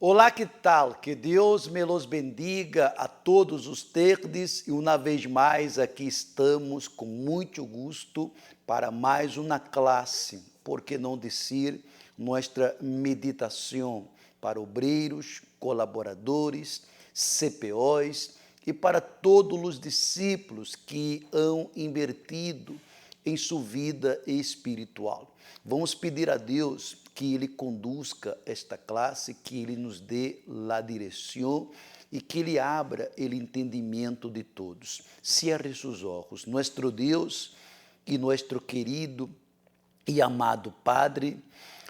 Olá, que tal? Que Deus me los bendiga a todos ustedes e uma vez mais aqui estamos com muito gosto para mais uma classe, por que não dizer, nossa meditação para obreiros, colaboradores, CPOs e para todos os discípulos que han invertido em sua vida espiritual. Vamos pedir a Deus que Ele conduzca esta classe, que Ele nos dê a direção e que Ele abra o entendimento de todos. Cierre seus olhos. Nosso Deus e nosso querido e amado Padre,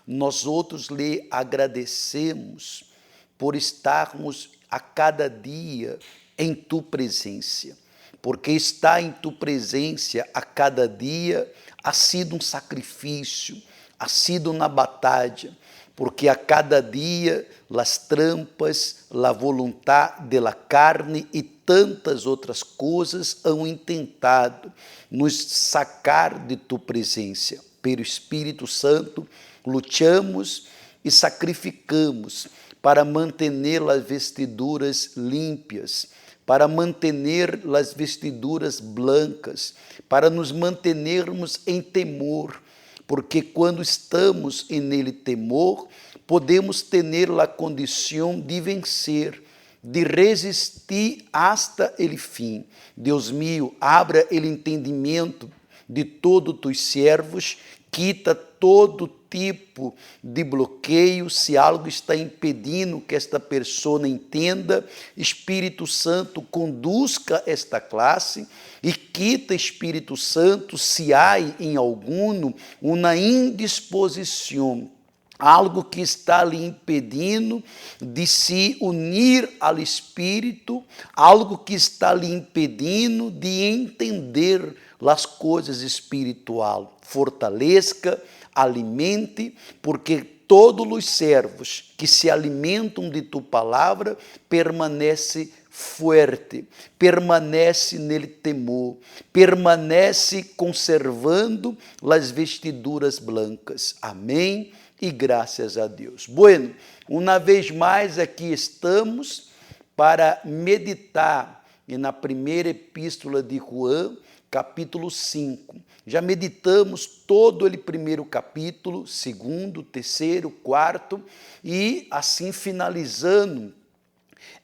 nós outros lhe agradecemos por estarmos a cada dia em Tu presença, porque estar em Tu presença a cada dia ha sido um sacrifício, ha sido uma batalha, porque a cada dia as trampas, a vontade da carne e tantas outras coisas han intentado nos sacar de Tu presença. Pelo Espírito Santo, lutamos e sacrificamos para manter as vestiduras límpias, para manter as vestiduras blancas, para nos mantermos em temor, porque quando estamos nele temor, podemos ter a condição de vencer, de resistir hasta el fim. Deus mío, abra o entendimento de todos tus servos, quita todo tipo de bloqueio, se algo está impedindo que esta pessoa entenda, Espírito Santo, conduzca esta classe e quita, Espírito Santo, se há em algum uma indisposição, algo que está lhe impedindo de se unir ao Espírito, algo que está lhe impedindo de entender as coisas espirituais. Fortaleça, alimente, porque todos os servos que se alimentam de Tu palavra permanece forte, permanece nele temor, permanece conservando as vestiduras blancas. Amém e graças a Deus. Bueno, uma vez mais aqui estamos para meditar na primeira epístola de João, capítulo 5. Já meditamos todo o primeiro capítulo, segundo, terceiro, quarto, e assim finalizando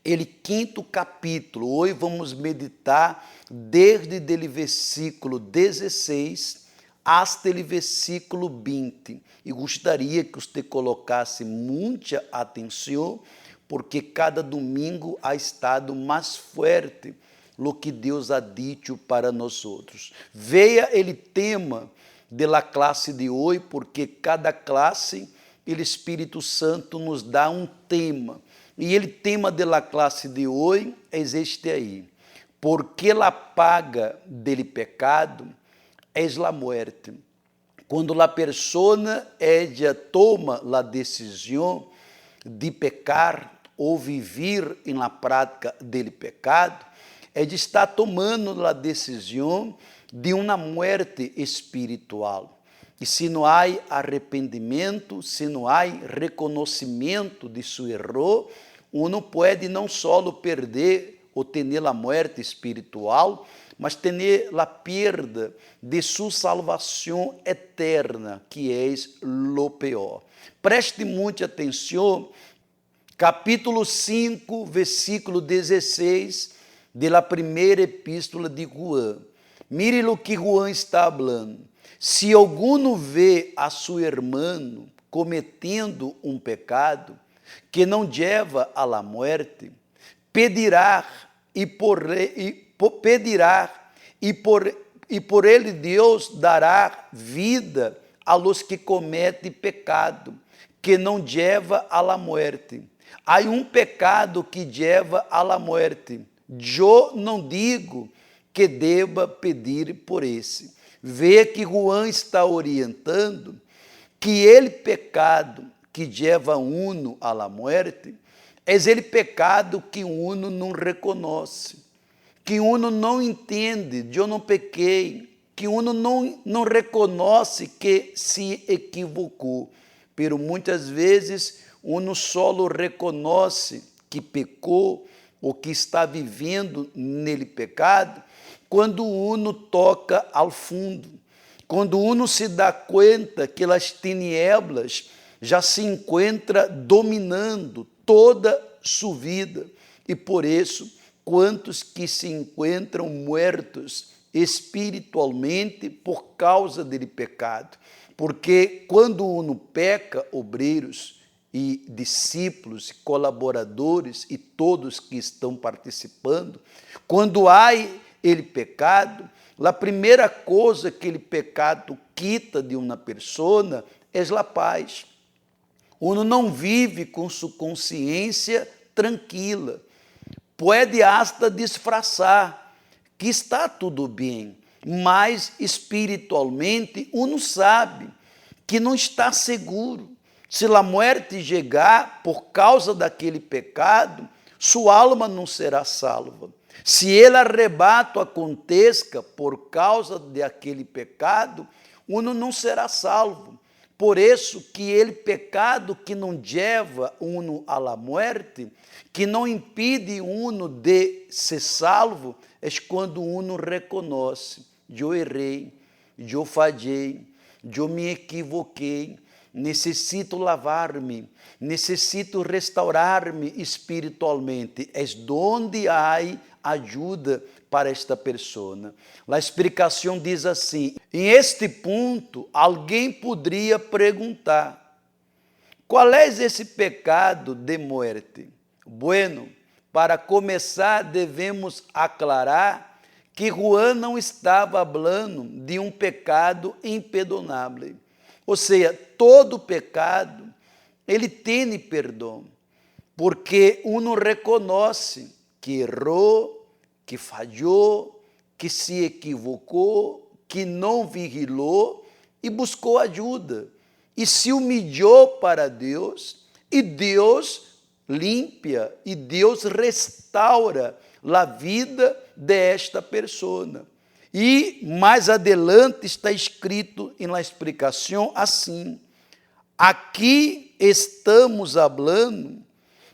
o quinto capítulo. Hoje vamos meditar desde o versículo 16 até o versículo 20. E gostaria que você colocasse muita atenção, porque cada domingo ha estado mais forte lo que Deus ha dito para nós outros. Veja o tema da classe de hoje, porque cada classe, o Espírito Santo nos dá um tema. E o tema da classe de hoje é este aí. Porque a paga del pecado é a morte. Quando a pessoa ella toma a decisão de pecar ou viver na prática del pecado, é de estar tomando a decisão de uma morte espiritual. E se não há arrependimento, se não há reconhecimento de seu erro, uno pode não só perder ou ter a morte espiritual, mas ter a perda de sua salvação eterna, que é lo pior. Preste muita atenção, capítulo 5, versículo 16, da primeira epístola de João. Mire o que João está falando. Se alguno vê a seu irmão cometendo um pecado que não leva à la morte, pedirá e por ele Deus dará vida a los que cometem pecado que não leva à la morte. Há um pecado que leva à la morte. Eu não digo que deva pedir por esse. Vê que João está orientando que ele pecado que leva uno à la morte é ele pecado que uno não reconhece, que uno não entende, eu não pequei, que uno não reconhece que se equivocou. Pero muitas vezes uno solo reconhece que pecou ou que está vivendo nele pecado quando uno toca ao fundo, quando uno se dá conta que as tinieblas já se encontra dominando toda sua vida. E por isso, quantos que se encontram mortos espiritualmente por causa dele pecado. Porque quando uno peca, obreiros e discípulos, colaboradores e todos que estão participando, quando há ele pecado, a primeira coisa que ele pecado quita de uma pessoa é a paz. Uno não vive com sua consciência tranquila. Pode hasta disfarçar que está tudo bem, mas espiritualmente uno sabe que não está seguro. Se a morte chegar por causa daquele pecado, sua alma não será salva. Se ele arrebato aconteça por causa daquele pecado, uno não será salvo. Por isso que ele pecado que não leva uno à la muerte, que não impede uno de ser salvo, é quando uno reconhece: eu errei, eu falhei, eu me equivoquei, necessito lavar-me, necessito restaurar-me espiritualmente. É onde há ajuda para esta pessoa. A explicação diz assim: em este ponto, alguém poderia perguntar: qual é esse pecado de morte? Bueno, para começar, devemos aclarar que Juan não estava falando de um pecado imperdonável. Ou seja, todo pecado, ele tem perdão, porque uno reconhece que errou, que falhou, que se equivocou, que não vigilou e buscou ajuda. E se humilhou para Deus, e Deus limpa, e Deus restaura a vida desta pessoa. E mais adelante está escrito na explicação assim: aqui estamos falando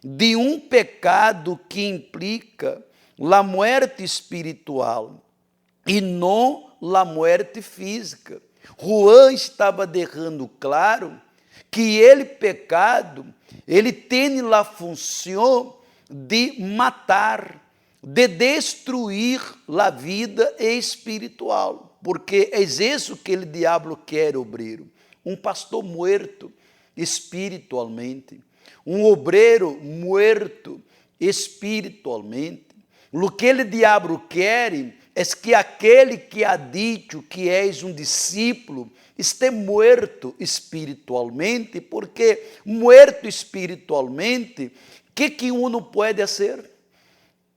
de um pecado que implica a morte espiritual e não a morte física. Juan estava deixando claro que ele pecado, ele tem a função de matar, de destruir a vida espiritual, porque é isso que o diabo quer, obreiro, um pastor morto espiritualmente, um obreiro morto espiritualmente. O que o diabo quer é que aquele que ha dito que és um discípulo esteja morto espiritualmente, porque morto espiritualmente, que uno pode fazer?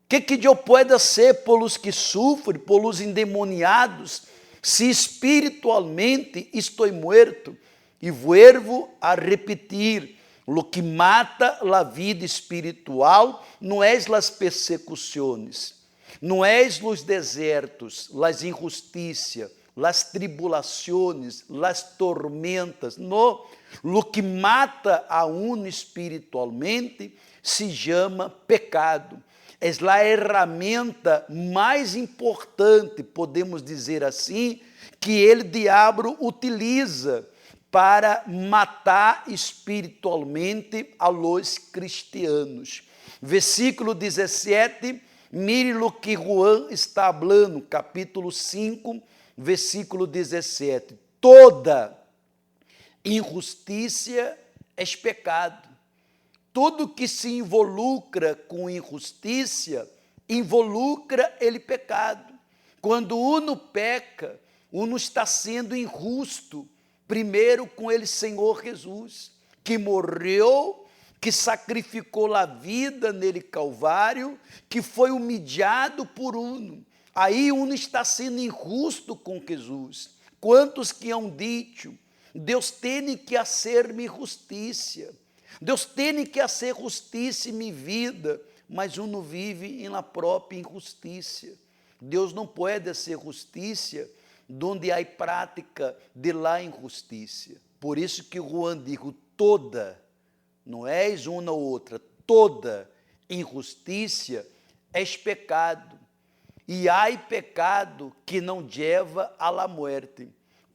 Que eu posso ser pelos que sofrem, pelos endemoniados, se espiritualmente estou morto? E vuelvo a repetir: o que mata a vida espiritual não é as persecuções, não é os desertos, as injusticias, as tribulações, as tormentas. Não. O que mata a uno espiritualmente se chama pecado. É a ferramenta mais importante, podemos dizer assim, que o diabo utiliza para matar espiritualmente a los cristianos. Versículo 17, mire o que Juan está falando, capítulo 5, versículo 17. Toda injustiça é pecado. Tudo que se involucra com injustiça, involucra ele pecado. Quando uno peca, uno está sendo injusto, primeiro com ele Senhor Jesus, que morreu, que sacrificou a vida nele Calvário, que foi humilhado por uno. Aí uno está sendo injusto com Jesus. Quantos que hão dito: Deus tem que fazer-me justiça, Deus tem que fazer justiça em minha vida, mas uno vive na própria injustiça. Deus não pode ser justiça donde há prática de la injustiça. Por isso que Juan dijo: toda, não és uma ou outra, toda injustiça é pecado. E há pecado que não leva à la muerte.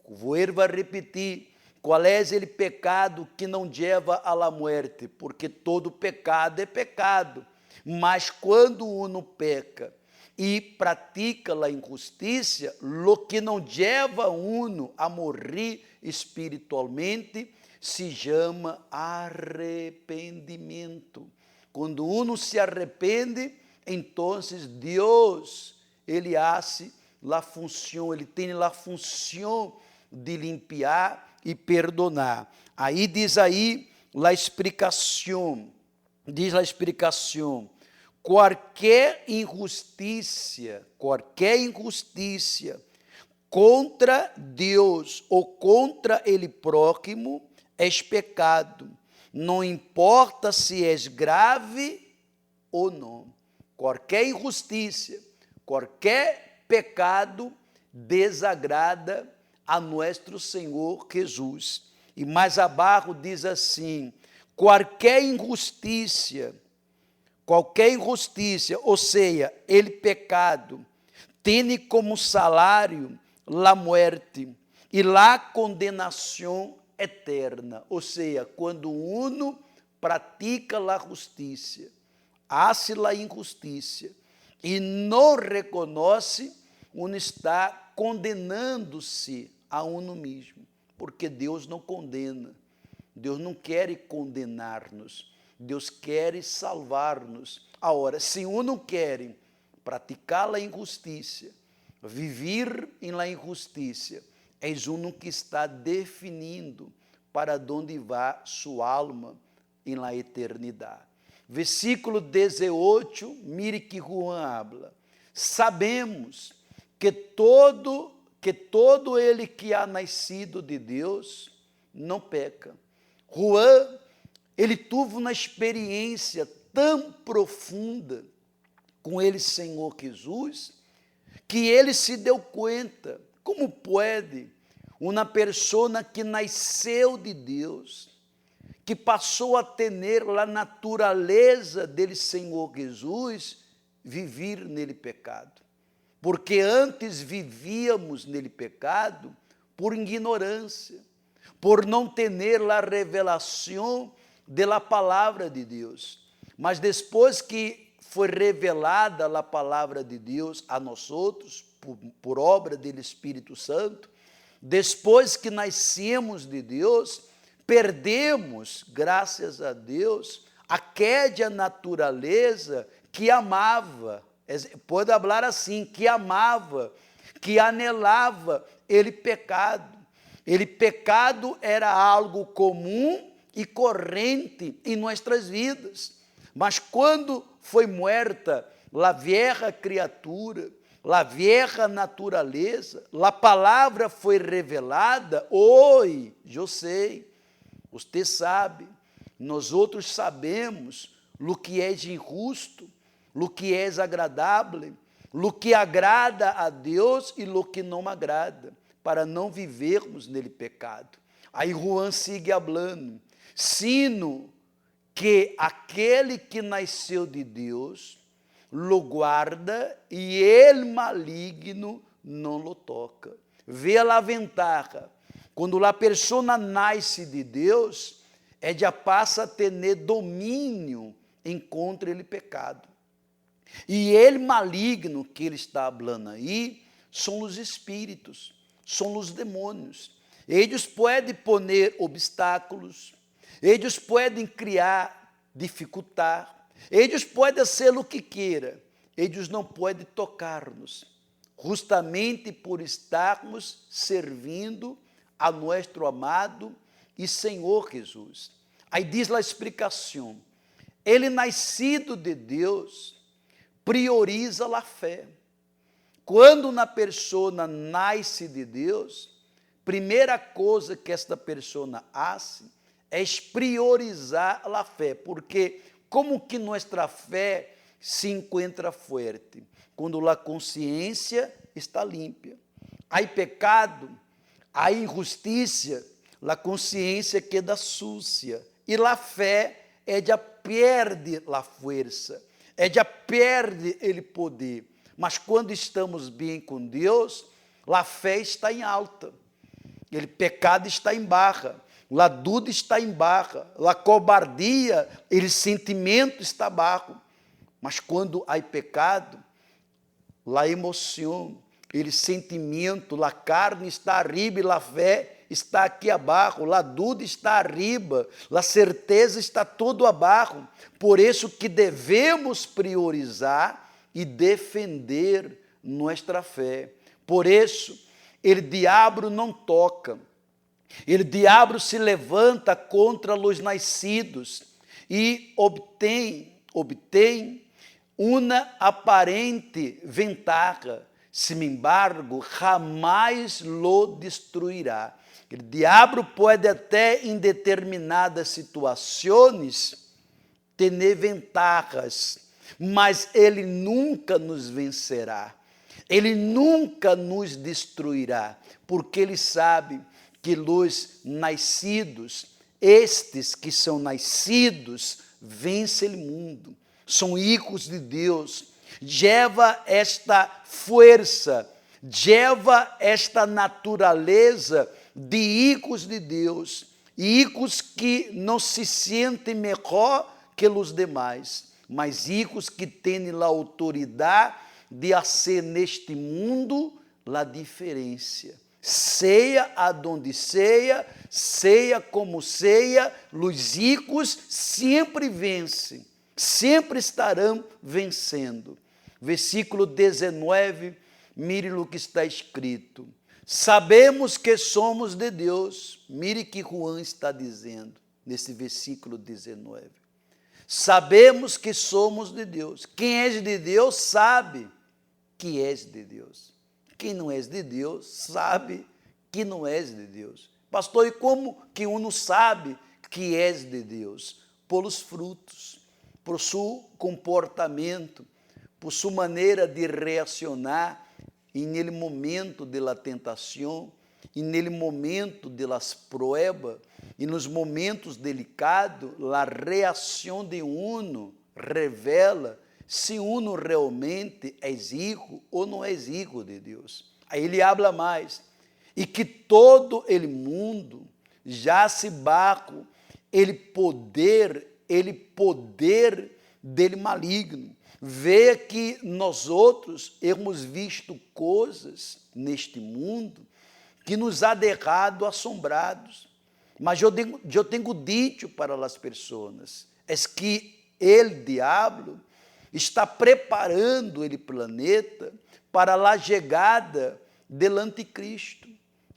Vou repetir, qual é aquele pecado que não leva à la muerte? Porque todo pecado é pecado. Mas quando uno peca e pratica a injustiça, lo que não leva uno a morrer espiritualmente se chama arrependimento. Quando uno se arrepende, então Deus, ele hace a função, ele tem a função de limpiar e perdonar. Aí diz aí a explicação, qualquer injustiça contra Deus ou contra ele próximo é pecado. Não importa se é grave ou não. Qualquer injustiça, qualquer pecado desagrada a nosso Senhor Jesus. E mais abaixo diz assim, qualquer injustiça, ou seja, ele pecado, tem como salário la muerte e la condenação eterna. Ou seja, quando uno pratica a justiça, hace a injustiça e não reconhece, uno está condenando-se a uno mesmo, porque Deus não condena. Deus não quer condenar-nos, Deus quer salvar-nos. Agora, se uno quer praticar a injustiça, viver em la injustiça, é uno que está definindo para onde vai sua alma em la eternidade. Versículo 18, mire que Juan habla. Sabemos que todo ele que há nascido de Deus não peca. Juan, ele teve uma experiência tão profunda com ele, Senhor Jesus, que ele se deu conta, como pode uma pessoa que nasceu de Deus, que passou a ter a natureza dele, Senhor Jesus, viver nele pecado. Porque antes vivíamos nele pecado por ignorância, por não ter a revelação da palavra de Deus. Mas depois que foi revelada a palavra de Deus a nós outros, por obra do Espírito Santo, depois que nascemos de Deus, perdemos, graças a Deus, aquela natureza que amava, pode falar assim, que amava, que anelava ele pecado. Ele pecado era algo comum e corrente em nossas vidas. Mas quando foi morta a velha criatura, a velha natureza, a palavra foi revelada, oi, eu sei, você sabe, nós outros sabemos o que é injusto, o que é agradável, o que agrada a Deus e o que não agrada, para não vivermos nele pecado. Aí Juan sigue falando, sino que aquele que nasceu de Deus lo guarda e ele maligno não lo toca. Vê a ventaja. Quando a pessoa nasce de Deus, já passa a ter domínio em contra ele pecado. E ele maligno que ele está falando aí, são os espíritos, são os demônios. Eles podem poner obstáculos, eles podem criar, dificultar, eles podem ser o que queira, eles não podem tocar-nos, justamente por estarmos servindo a nosso amado e Senhor Jesus. Aí diz a explicação, ele nascido de Deus prioriza a fé. Quando uma pessoa nasce de Deus, primeira coisa que esta pessoa faz é priorizar a fé, porque como que nossa fé se encontra forte? Quando a consciência está limpa. Há pecado, há injustiça, a consciência queda sucia, e a fé ella perde a força, ella perde o poder. Mas quando estamos bem com Deus, a fé está em alta, o pecado está em barra, a dúvida está em barra, a cobardia, o sentimento está baixo. Mas quando há pecado, a emoção, o sentimento, a carne está arriba e a fé está aqui abaixo, a dúvida está arriba, a certeza está tudo abaixo. Por isso que devemos priorizar e defender nossa fé. Por isso, o diabo não toca, o diabo se levanta contra os nascidos e obtém uma aparente ventaja. Sin embargo, jamais lo destruirá. O diabo pode até em determinadas situações ter ventajas, mas ele nunca nos vencerá. Ele nunca nos destruirá, porque ele sabe que os nascidos, estes que são nascidos, vencem o mundo, são hijos de Deus. Lleva esta força, lleva esta natureza de hijos de Deus, hijos que não se sentem melhor que os demais, mas hijos que têm a autoridade de fazer neste mundo a diferença. Seja aonde seja, seja como seja, os hijos sempre vencem, sempre estarão vencendo. Versículo 19, mire o que está escrito. Sabemos que somos de Deus. Mire que Juan está dizendo nesse versículo 19. Sabemos que somos de Deus. Quem é de Deus sabe que é de Deus. Quem não é de Deus sabe que não é de Deus. Pastor, e como que uno sabe que é de Deus? Pelos frutos, por seu comportamento, por sua maneira de reaccionar em momento de la tentação, e nele momento de las pruebas, e nos momentos delicados, a reação de uno revela se uno realmente é hijo ou não é hijo de Deus. Aí ele habla mais, e que todo o mundo já se bajo ele poder dele maligno. Vê que nós outros hemos visto coisas neste mundo que nos ha deixado assombrados. Mas eu tenho dito para as pessoas, é que o diabo está preparando o planeta para a chegada do anticristo.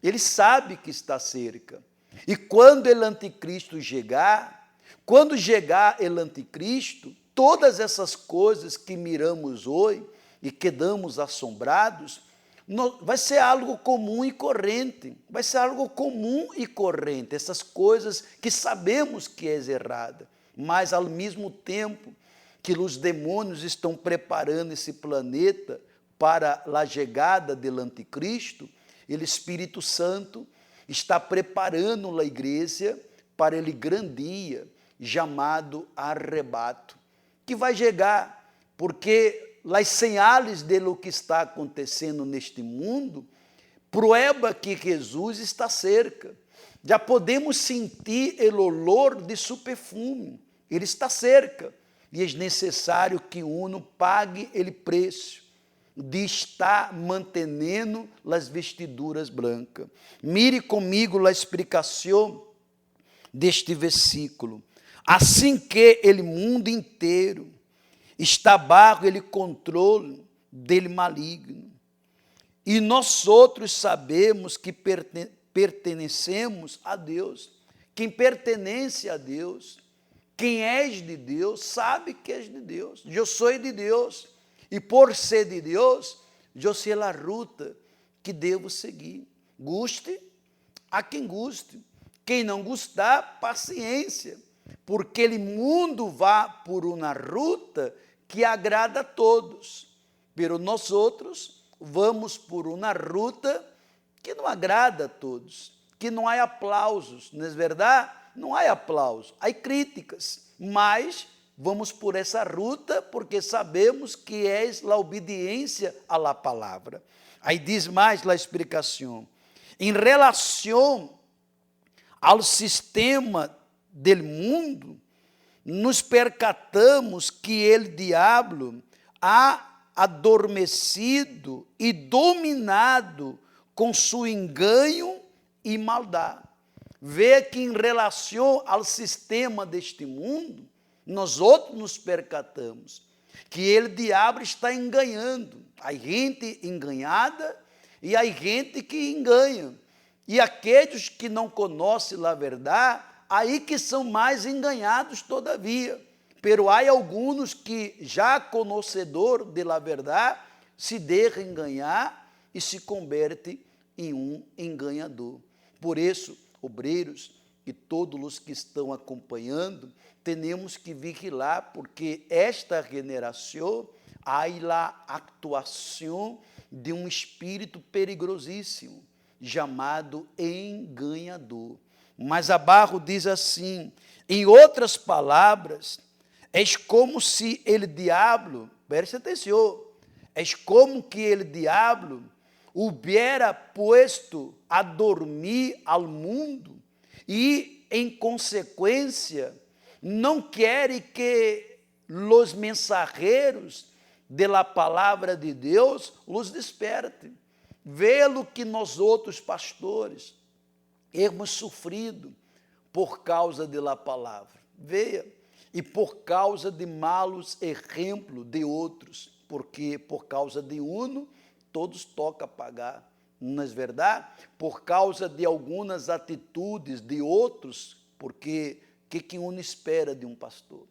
Ele sabe que está cerca. E quando o anticristo chegar, quando chegar o anticristo, todas essas coisas que miramos hoje e quedamos assombrados, vai ser algo comum e corrente. Vai ser algo comum e corrente, essas coisas que sabemos que é errada, mas ao mesmo tempo que os demônios estão preparando esse planeta para a chegada do anticristo, o Espírito Santo está preparando a igreja para ele grande dia chamado arrebato, que vai chegar, porque as señales de lo que está acontecendo neste mundo prueba que Jesus está cerca. Já podemos sentir o olor de seu perfume. Ele está cerca. E é necessário que uno pague o preço de estar mantendo as vestiduras brancas. Mire comigo a explicação deste versículo. Assim que o mundo inteiro está bajo o controle dele maligno. E nós outros sabemos que pertencemos a Deus. Quem pertence a Deus, quem é de Deus, sabe que é de Deus. Eu sou de Deus. E por ser de Deus, eu sei a ruta que devo seguir. Guste a quem guste. Quem não gostar, paciência. Porque o mundo vai por uma ruta que agrada a todos. Pero nós outros vamos por uma ruta que não agrada a todos, que não há aplausos, não é verdade? não há aplauso, há críticas, mas vamos por essa ruta porque sabemos que é a obediência à la palavra. Aí diz mais a explicação. Em relação ao sistema do mundo, nos percatamos que o diabo ha adormecido e dominado com seu engano e maldade. Vê que em relação ao sistema deste mundo, nós outros nos percatamos que o diabo está enganando. Há gente enganada e há gente que engana. E aqueles que não conhecem a verdade, aí que são mais enganados todavia. Pero há alguns que, já conhecedor da verdade, se deixam enganar e se converte em um enganador. Por isso, obreiros e todos os que estão acompanhando, temos que vigilar, porque esta geração há a atuação de um espírito perigosíssimo, chamado enganador. Mas abaixo diz assim, em outras palavras, é como se o diabo, preste atenção, é como que o diabo hubiera puesto a dormir ao mundo e, em consequência, não quer que os mensageiros de la palavra de Deus os despertem. Vê-lo que nós outros pastores hemos sofrido por causa de la palavra. Veja, e por causa de malos exemplos de outros, porque por causa de uno, todos toca pagar. Não é verdade? Por causa de algumas atitudes de outros, porque o que uno espera de um pastor?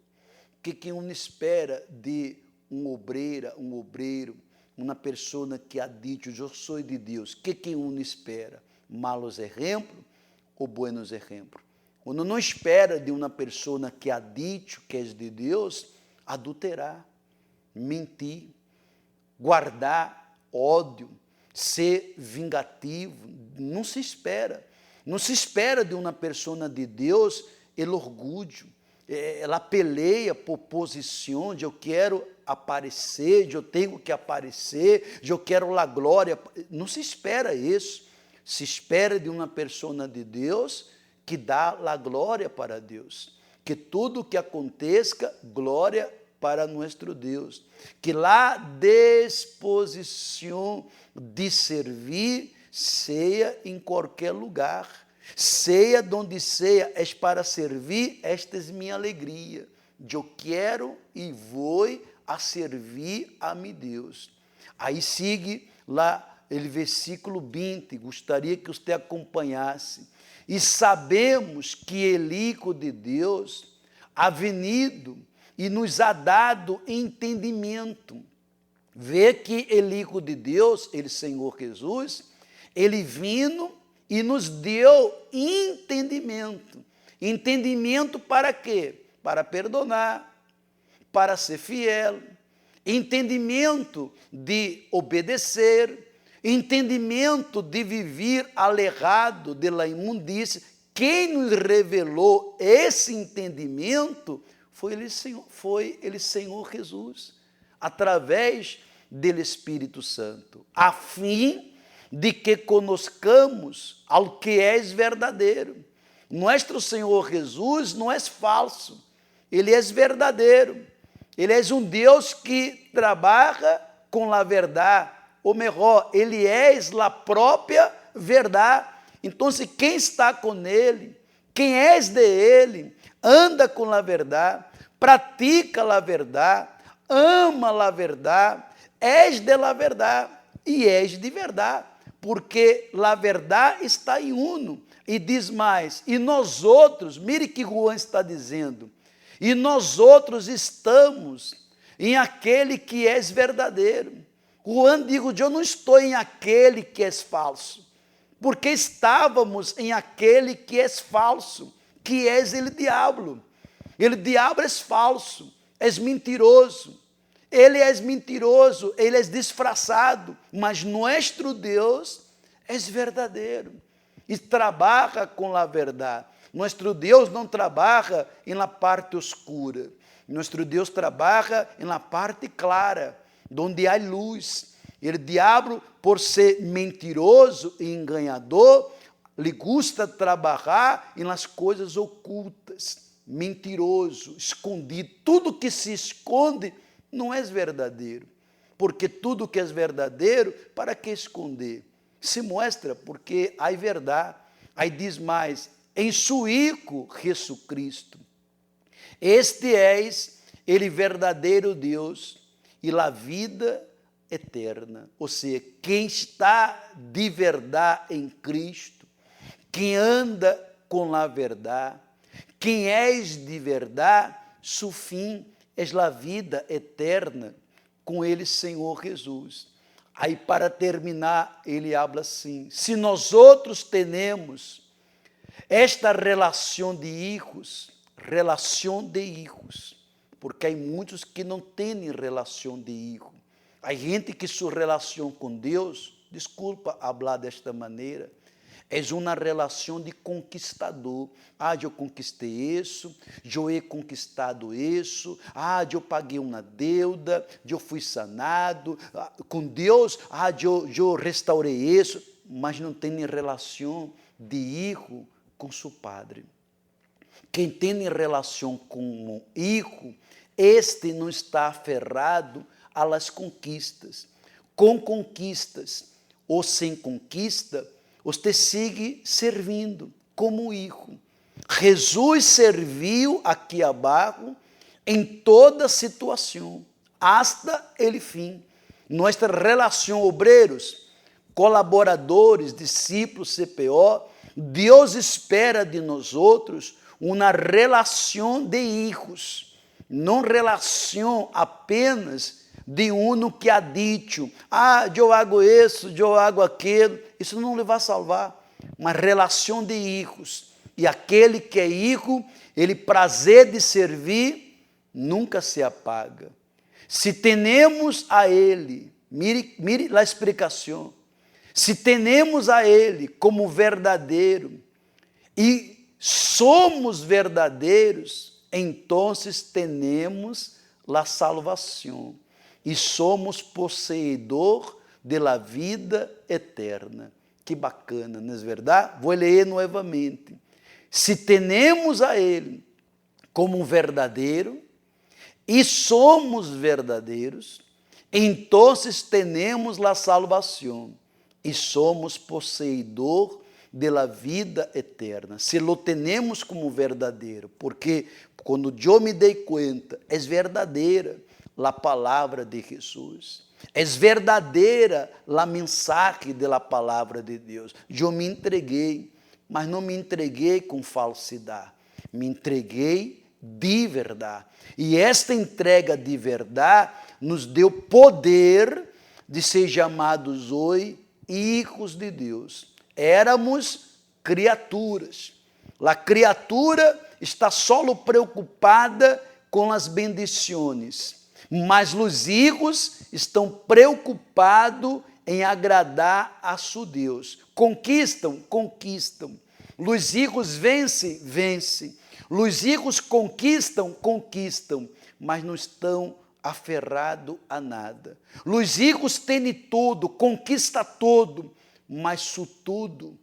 O que uno espera de um obreiro, uma pessoa que ha dito, eu sou de Deus? O que uno espera? Malos exemplos ou buenos exemplos? Uno não espera de uma pessoa que ha dito que é de Deus adulterar, mentir, guardar ódio, ser vingativo. Não se espera. Não se espera de uma pessoa de Deus o orgulho. Ela peleia por posição de eu quero aparecer, de eu tenho que aparecer, de eu quero a glória. Não se espera isso. Se espera de uma pessoa de Deus que dá a glória para Deus. Que tudo que aconteça, glória para nosso Deus. Que a disposição de servir seja em qualquer lugar. Seja donde seja, é para servir, esta é minha alegria. Eu quero e vou a servir a meu Deus. Aí sigue lá o versículo 20, gostaria que você acompanhasse. E sabemos que o Hijo de Deus ha venido e nos ha dado entendimento. Vê que o Hijo de Deus, ele Senhor Jesus, ele vindo e nos deu entendimento. Entendimento para quê? Para perdonar, para ser fiel, entendimento de obedecer, entendimento de viver alejado da imundícia. Quem nos revelou esse entendimento foi ele Senhor Jesus, através do Espírito Santo, a fim de que conozcamos ao que é verdadeiro. Nosso Senhor Jesus não é falso, Ele é verdadeiro. Ele é um Deus que trabalha com a verdade, ou melhor, Ele é a própria verdade. Então, se quem está com Ele, quem é de Ele, anda com a verdade, pratica a verdade, ama a verdade, és de la verdade e és de verdade, porque a verdade está em uno. E diz mais, e nós outros, mire que Juan está dizendo, e nós outros estamos em aquele que é verdadeiro. Juan digo, eu não estou em aquele que é falso, porque estávamos em aquele que é falso, que é o diabo. O diabo é falso, é mentiroso. Ele é mentiroso, ele é disfarçado, mas nosso Deus é verdadeiro e trabalha com a verdade. Nosso Deus não trabalha na parte oscura. Nosso Deus trabalha na parte clara, onde há luz. O diabo, por ser mentiroso e enganador, lhe gusta trabalhar nas coisas ocultas, mentiroso, escondido. Tudo que se esconde não é verdadeiro, porque tudo que é verdadeiro, para que esconder? Se mostra porque há verdade. Aí diz mais, em seu Hijo Jesus Cristo. Este és ele verdadeiro Deus e a vida eterna. Ou seja, quem está de verdade em Cristo, quem anda com a verdade, quem és de verdade, seu fim é a vida eterna com ele, Senhor Jesus. Aí, para terminar, ele habla assim: se nós outros temos esta relação de hijos, porque há muitos que não têm relação de hijo. Há gente que sua relação com Deus, desculpa falar desta maneira, é uma relação de conquistador. Eu conquistei isso, eu he conquistado isso, eu paguei uma deuda, eu fui sanado, com Deus, eu restaurei isso, mas não tem relação de hijo com seu padre. Quem tem relação com o hijo, este não está aferrado às conquistas. Com conquistas ou sem conquista, você segue servindo como hijo. Jesus serviu aqui abaixo em toda situação, hasta ele fim. Nossa relação, obreiros, colaboradores, discípulos, CPO, Deus espera de nós outros uma relação de hijos, não relação apenas de um que ha dito, eu hago isso, eu hago aquilo. Isso não lhe vai salvar. Uma relação de hijos. E aquele que é hijo, ele prazer de servir, nunca se apaga. Se temos a ele, mire a explicação, se temos a ele como verdadeiro e somos verdadeiros, então temos a salvação e somos possuidor da vida eterna. Que bacana, não é verdade? Vou ler novamente. Se temos a ele como verdadeiro e somos verdadeiros, então temos a salvação e somos possuidor da vida eterna. Se lo temos como verdadeiro, porque quando eu me dei conta, é verdadeira a palavra de Jesus, é verdadeira a mensagem da palavra de Deus. Eu me entreguei, mas não me entreguei com falsidade, me entreguei de verdade. E esta entrega de verdade nos deu poder de ser chamados hoje hijos de Deus. Éramos criaturas. A criatura está só preocupada com as bendições, mas os hijos estão preocupados em agradar a seu Deus. Conquistam. Os hijos vencem. Os hijos conquistam, mas não estão aferrados a nada. Os hijos têm tudo, conquista tudo, mas su tudo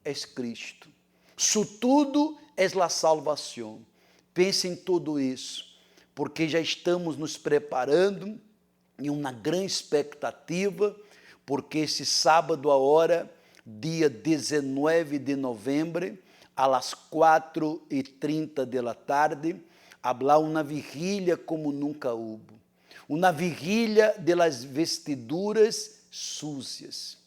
é Cristo. Su tudo é a salvação. Pense em tudo isso, porque já estamos nos preparando em uma grande expectativa, porque esse sábado, a hora, dia 19 de novembro, às 4h30 da tarde, haverá uma vigília como nunca houve. Uma vigília das vestiduras sucias,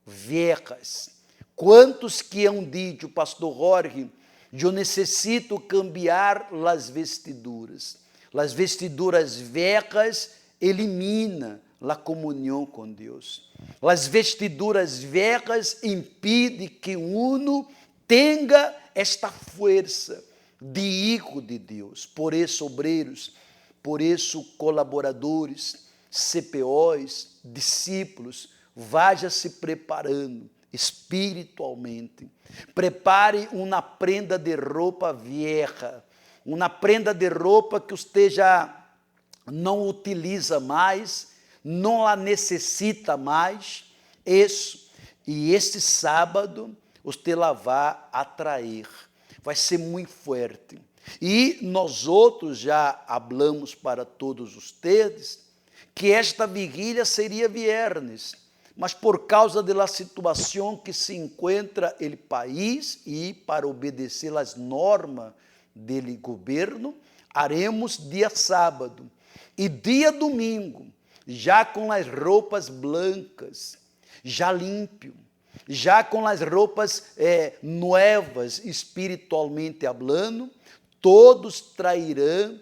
viejas. Quantos que hão dito, pastor Jorge, eu necessito cambiar as vestiduras. As vestiduras viejas elimina a comunhão com Deus. As vestiduras viejas impedem que uno tenha esta força de hijo de Deus. Por isso, obreiros, por isso, colaboradores, CPOs, discípulos, vá se preparando, espiritualmente. Prepare uma prenda de roupa vieja, uma prenda de roupa que você já não utiliza mais, não a necessita mais. Isso. E este sábado você lá vai atrair. Vai ser muito forte. E nós outros já falamos para todos ustedes que esta vigília seria viernes, mas por causa da situação que se encontra o país e para obedecer às normas do governo, haremos dia sábado e dia domingo, já com as roupas blancas, já limpo, já com as roupas novas, espiritualmente hablando, todos trairão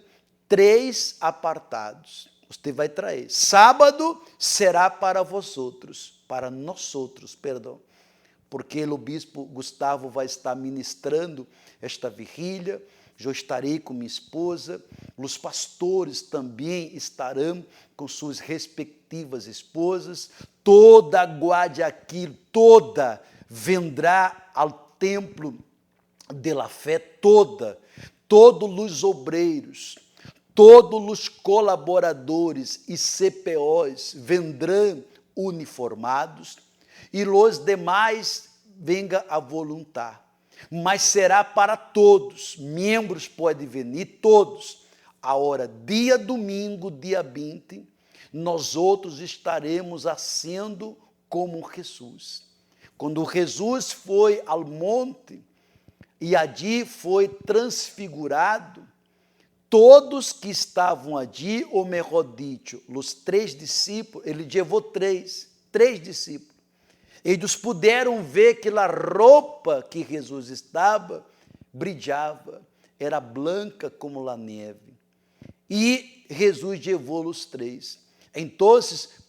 3 apartados. Você vai trair. Sábado será para vosotros, para nós outros, perdão, porque o bispo Gustavo vai estar ministrando esta vigília. Eu estarei com minha esposa, os pastores também estarão com suas respectivas esposas, toda a Guayaquil, toda vendrá ao templo de la fé, todos os obreiros, todos os colaboradores e CPOs vendrão uniformados e os demais venga a voluntar. Mas será para todos, membros podem vir, todos. Agora, dia domingo, dia 20, nós outros estaremos sendo como Jesus. Quando Jesus foi ao monte e ali foi transfigurado, todos que estavam ali, ou melhor dito, os 3 discípulos, ele levou 3 discípulos. Eles puderam ver que a roupa que Jesus estava brilhava, era branca como a neve. E Jesus levou os 3. Então,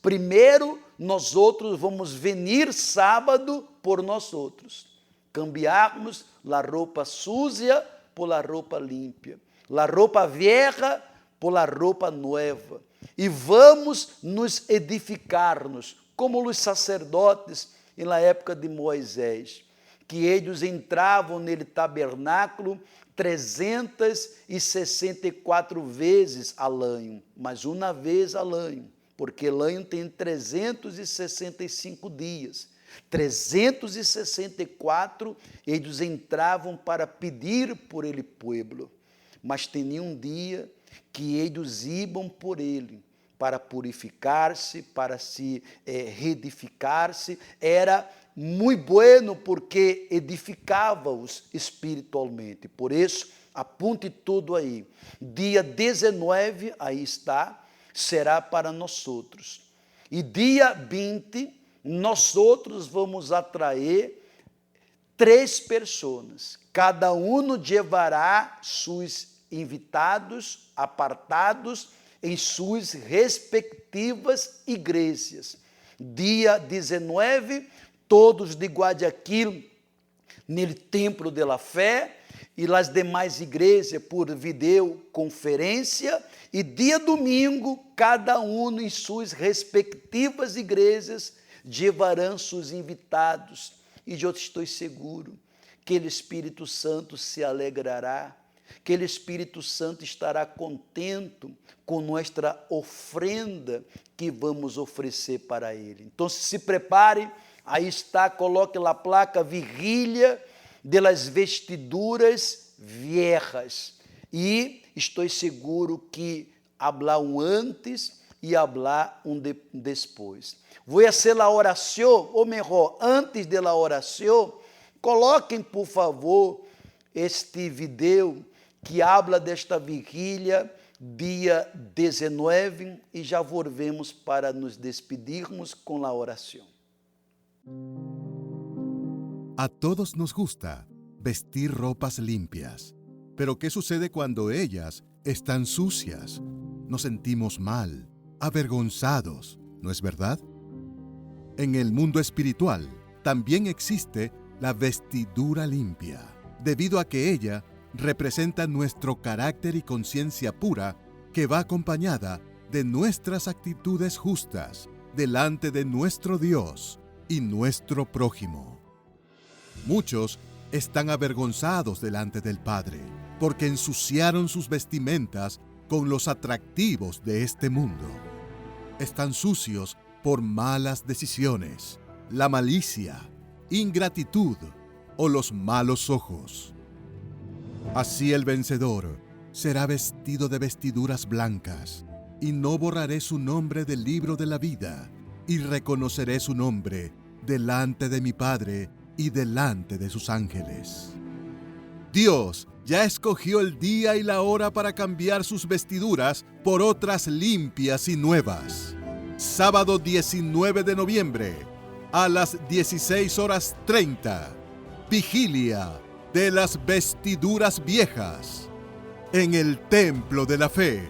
primeiro, nós outros vamos venir sábado por nós outros. Cambiarmos a roupa suja por a roupa limpa, a roupa vieja por a roupa nova. E vamos nos edificar-nos, como os sacerdotes na época de Moisés, que eles entravam nele tabernáculo 364 vezes ao ano, mas uma vez ao ano, porque o ano tem 365 dias. 364 eles entravam para pedir por ele povo, mas tinha um dia que eles iam por ele, para purificar-se, para se reedificar-se. Era muito bueno porque edificava-os espiritualmente. Por isso, aponte tudo aí. Dia 19, aí está, será para nós outros. E dia 20, nós outros vamos atrair 3 pessoas. Cada um levará seus invitados, apartados, em suas respectivas igrejas. Dia 19, todos de Guayaquil, no Templo de la Fé, e as demais igrejas por videoconferência, e dia domingo, cada um em suas respectivas igrejas, levarão seus invitados, e eu estou seguro que o Espírito Santo se alegrará, que o Espírito Santo estará contente com nossa ofrenda que vamos oferecer para Ele. Então, se prepare, aí está, coloque a placa vigília de las vestiduras viejas. E estou seguro que habrá um antes e habrá um depois. Vou fazer a oração, ou melhor, antes da oração, coloquem, por favor, este vídeo que habla desta vigília, dia 19, e já volvemos para nos despedirmos com a oração. A todos nos gusta vestir ropas limpias, pero ¿qué sucede cuando ellas están sucias? Nos sentimos mal, avergonzados, ¿no es verdad? En el mundo espiritual también existe la vestidura limpia, debido a que ella representa nuestro carácter y conciencia pura que va acompañada de nuestras actitudes justas delante de nuestro Dios y nuestro prójimo. Muchos están avergonzados delante del Padre, porque ensuciaron sus vestimentas con los atractivos de este mundo. Están sucios por malas decisiones, la malicia, ingratitud o los malos ojos. Así el vencedor será vestido de vestiduras blancas, y no borraré su nombre del libro de la vida, y reconoceré su nombre delante de mi Padre y delante de sus ángeles. Dios ya escogió el día y la hora para cambiar sus vestiduras por otras limpias y nuevas. Sábado 19 de noviembre, a las 16:30, vigilia de las vestiduras viejas, en el Templo de la Fe,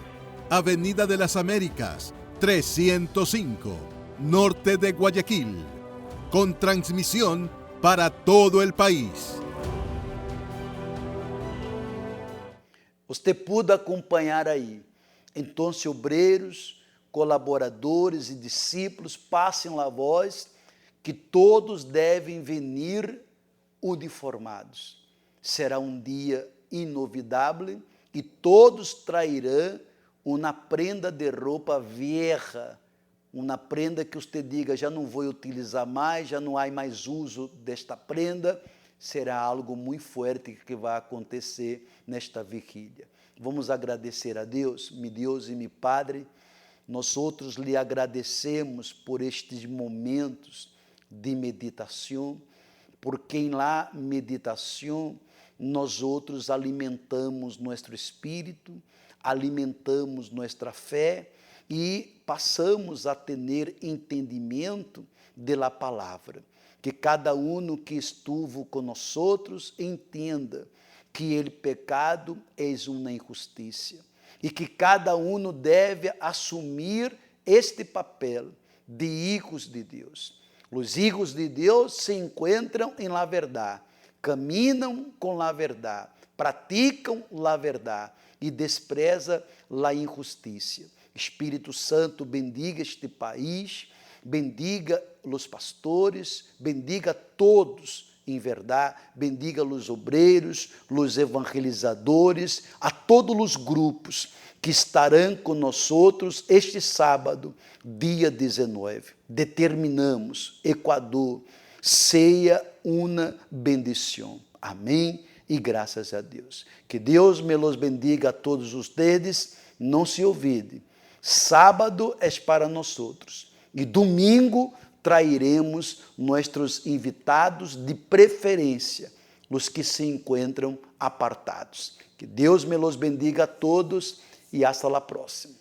Avenida de las Américas, 305, norte de Guayaquil, con transmisión para todo el país. Você pudo acompanhar aí. Então, obreiros, colaboradores e discípulos, passem lá a voz que todos devem venir uniformados. Será um dia inovidável e todos trairão uma prenda de roupa vieja, uma prenda que você diga, já não vou utilizar mais, já não há mais uso desta prenda. Será algo muito forte que vai acontecer nesta vigília. Vamos agradecer a Deus, meu Deus e meu Padre. Nós outros lhe agradecemos por estes momentos de meditação, porque em la meditação nós outros alimentamos nosso espírito, alimentamos nossa fé e passamos a ter entendimento da palavra. Que cada um que estuvo conosco entenda que o pecado é uma injustiça e que cada um deve assumir este papel de hijos de Deus. Os hijos de Deus se encontram em la verdade, caminham com la verdade, praticam la verdade e despreza la injustiça. Espírito Santo, bendiga este país, bendiga os pastores, bendiga todos em verdade, bendiga os obreiros, os evangelizadores, a todos os grupos que estarão conosco este sábado, dia 19. Determinamos, Equador, seja uma bendição. Amém e graças a Deus. Que Deus me los bendiga a todos ustedes. Não se olvide, sábado é para nós outros. E domingo trairemos nossos invitados de preferência, os que se encontram apartados. Que Deus me los bendiga a todos e hasta la próxima.